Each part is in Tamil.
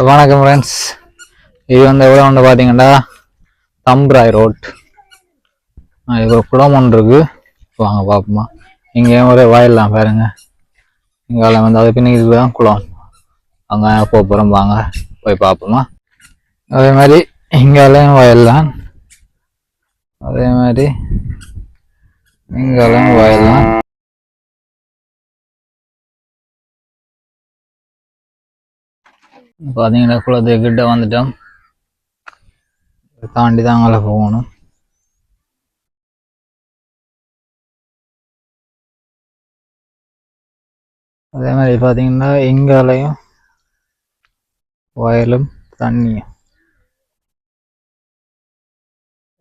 வணக்கம் ஃப்ரெண்ட்ஸ். இது எவ்வளோ வந்து பார்த்தீங்கன்னா தம்ராய் ரோட். இது ஒரு குளம் ஒன்று இருக்கு. வாங்க பார்ப்போமா. இங்கேயும் ஒரு வயல்லாம் பாருங்க. இங்கால வந்து அது பின்ன இதுதான் குளம். அங்கே போகிறோம், வாங்க போய் பார்ப்போமா. அதே மாதிரி இங்காலையும் வயல்லாம், அதே மாதிரி இங்காலையும் வயல்லாம். பார்த்தீங்கன்னா குளத்துக்கிட்ட வந்துட்டோம். தாண்டி தான் அங்கே போகணும். அதே மாதிரி பார்த்தீங்கன்னா எங்காலையும் வயலும் தண்ணியும்.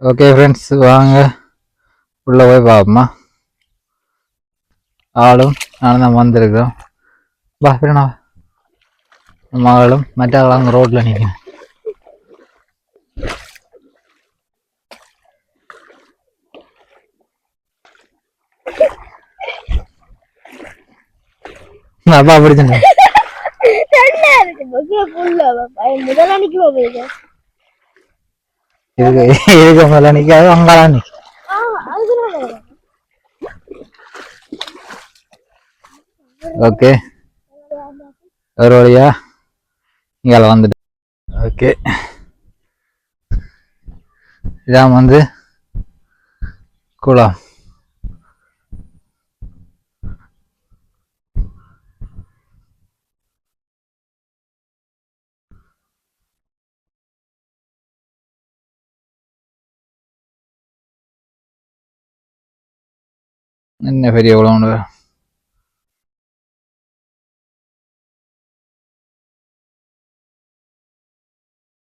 ஓகே ஃப்ரெண்ட்ஸ், வாங்க உள்ள போய் பார்ப்போமா. ஆளும் நானும் தான் வந்திருக்கிறோம். வா பிரணா, மகளும் மற்ற அங்கே ரோட்ல நிற்கிறேன். அப்பா பிடிச்சேன். இதுக்கு முதல்ல நிற்காது, அங்காலாம் நிற்க. ஓகே, ஒரு வழியா இங்கால வந்துட்டு. ஓகே, இதான் வந்து குளம். என்ன பெரிய குளம்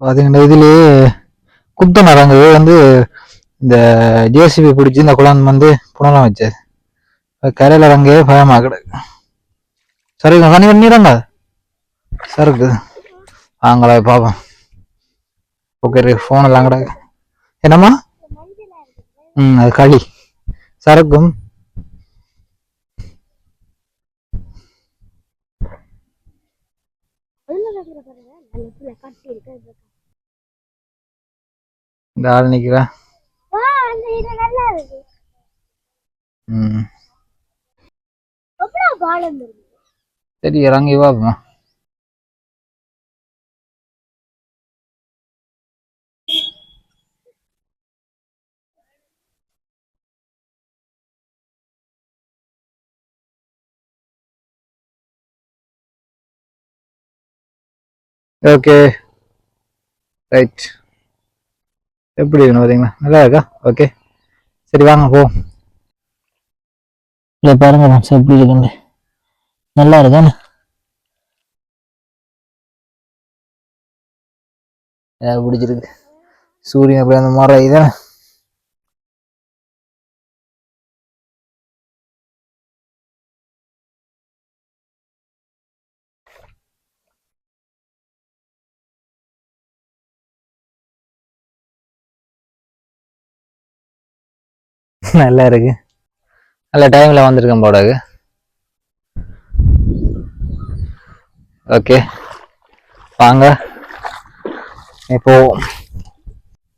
பாத்தீங்கன்னா. இதுலயே குப்த மரங்கள் வந்து இந்த ஜேசிபி பிடிச்சி இந்த குளம் வந்து புனலாம் வச்சது. கரையில இறங்கவே பயமா கிடக்கு. சரி, தனி பண்ணிடுங்க சருக்கு. வாங்களா பாப்போம். ஓகே, போன் எல்லாம் கிடக்கு. என்னம்மா? அது களி சரக்கும். இந்த ஆள் நிக்கிறா. சரி, இறங்கி பாப்போம். Okay right. எப்படி இருக்கணும் பார்த்தீங்களா? நல்லா இருக்கா? ஓகே சரி, வாங்க போ. இல்லை பாருங்க எப்படி இருக்குன்னு. நல்லா இருக்கான்னு பிடிச்சிருக்கு. சூரியன் அப்படி அந்த மரம் இதானே. நல்லா இருக்கு. நல்ல டைம்ல வந்திருக்கேன் போடாது. ஓகே வாங்க இப்போ.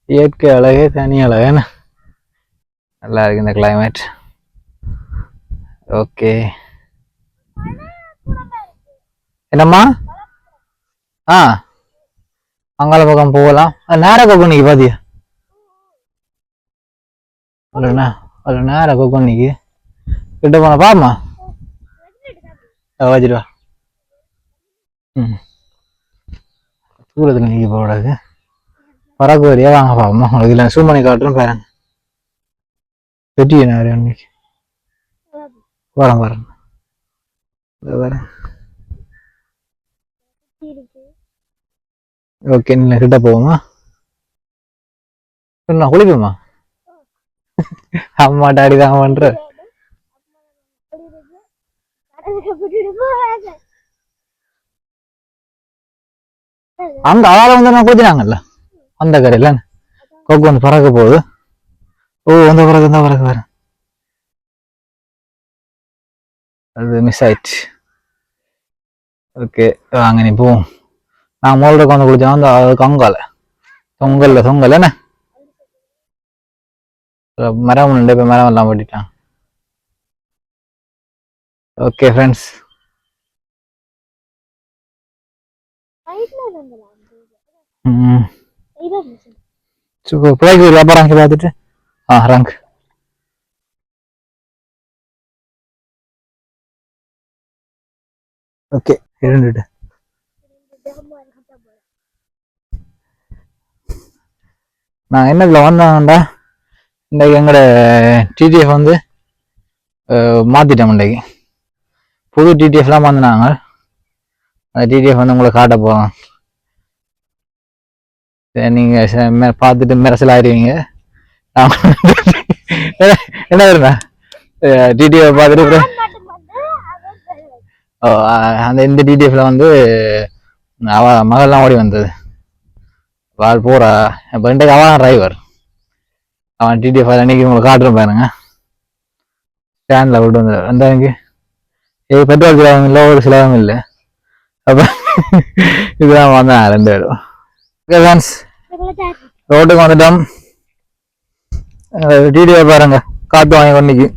இயற்கை அழகே தனி அழகேன்னு. நல்லா இருக்கு இந்த கிளைமேட். ஓகே, என்னம்மா? அங்கால பக்கம் போகலாம். நேர கொக்கணிக்கு பாத்தியா? அதுல நேர கொக்கணிக்கு கிட்ட போன பாமா வச்சிருவா. தூரத்துல நீங்க போடாது. பறக்கு வரியா? வாங்க பாப்போமா. உங்களுக்கு இல்லை சூம் பண்ணி காட்டுறோம் பாருங்க. பெரிய நேரம் அன்னைக்கு வரேன் வரேன் வரேன். ஓகே, நீங்க கிட்ட போவோமா? நான் குளிப்போமா? அம்மா டாடி தான் பண்ற. அந்த ஆளை வந்து நான் குளிச்சினாங்கல்ல அந்த கரையில. கொக்கு வந்து பறக்க போகுது. ஓ, அந்த பறக்க இந்த பறக்க வர அது மிஸ் ஆயிடுச்சு. ஓகே வாங்க நீ போவோம். நான் மோல்டுக்கு வந்து குளிச்சோம் அந்த தொங்கல் என்ன மரம் உண்டு இப்போ மரம் எல்லாம் வெட்டிட்டான். ஓகே ஃப்ரெண்ட்ஸ், பிள்ளைக்கு வியாபாரம் பார்த்துட்டு ரங்க் ஓகே இருந்துட்டு நான் என்னதுல வந்தாங்கண்டா இன்றைக்கு எங்களோட டிடிஎஃப் வந்து மாற்றிட்டோம். இன்றைக்கு புது டிடிஎஃப்லாம் வந்தாங்க. அந்த டிடிஎஃப் வந்து உங்களை காட்ட போகிறோம். நீங்கள் பார்த்துட்டு மிரசல் ஆயிடுவீங்க. என்ன வருண்ணா டிடிஎஃப் பார்த்துட்டு அந்த இந்த டிடிஎஃப்ல வந்து அவ மகள்லாம் ஓடி வந்தது. அவள் போறா இப்போ இன்றைக்கு அவன் டிரைவர். அவன் டிடிஎஃப் அன்னைக்கு உங்களுக்கு காட்டுறேன் பாருங்க. ஸ்டாண்டில் விட்டு வந்து அந்த பெட்ரோல் சிலவும் இல்லை, ஒரு சிலவும் இல்லை. அப்போ இதுதான் வந்தேன் 2 பேரும். ஓகே ஃப்ரெண்ட்ஸ், ரோட்டுக்கு வந்துட்டோம். டிடிஎஃப் பாருங்க, காற்று வாங்கி கொண்டிக்கு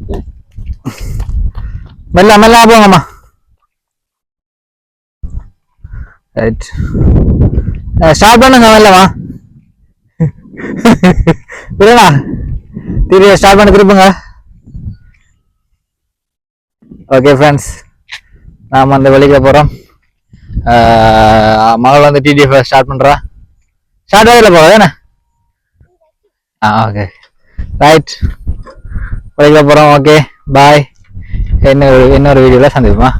மெல்ல போங்கம்மா. ரைட், ஸ்டார்ட் பண்ணுங்க மெல்லமா. இல்லைண்ணா டிடிஎஃப் ஸ்டார்ட் பண்ணி திருப்புங்க. ஓகே ஃப்ரெண்ட்ஸ், நாம் அந்த வெளிக்க போகிறோம். மகள் வந்து டிடிஎஃப் ஸ்டார்ட் பண்ணுறா. ஸ்டார்ட் ஆகல போகுது என்ன? ஓகே ரைட், வெளிக்க போகிறோம். ஓகே பாய், இன்னொரு வீடியோவில் சந்திப்போமா.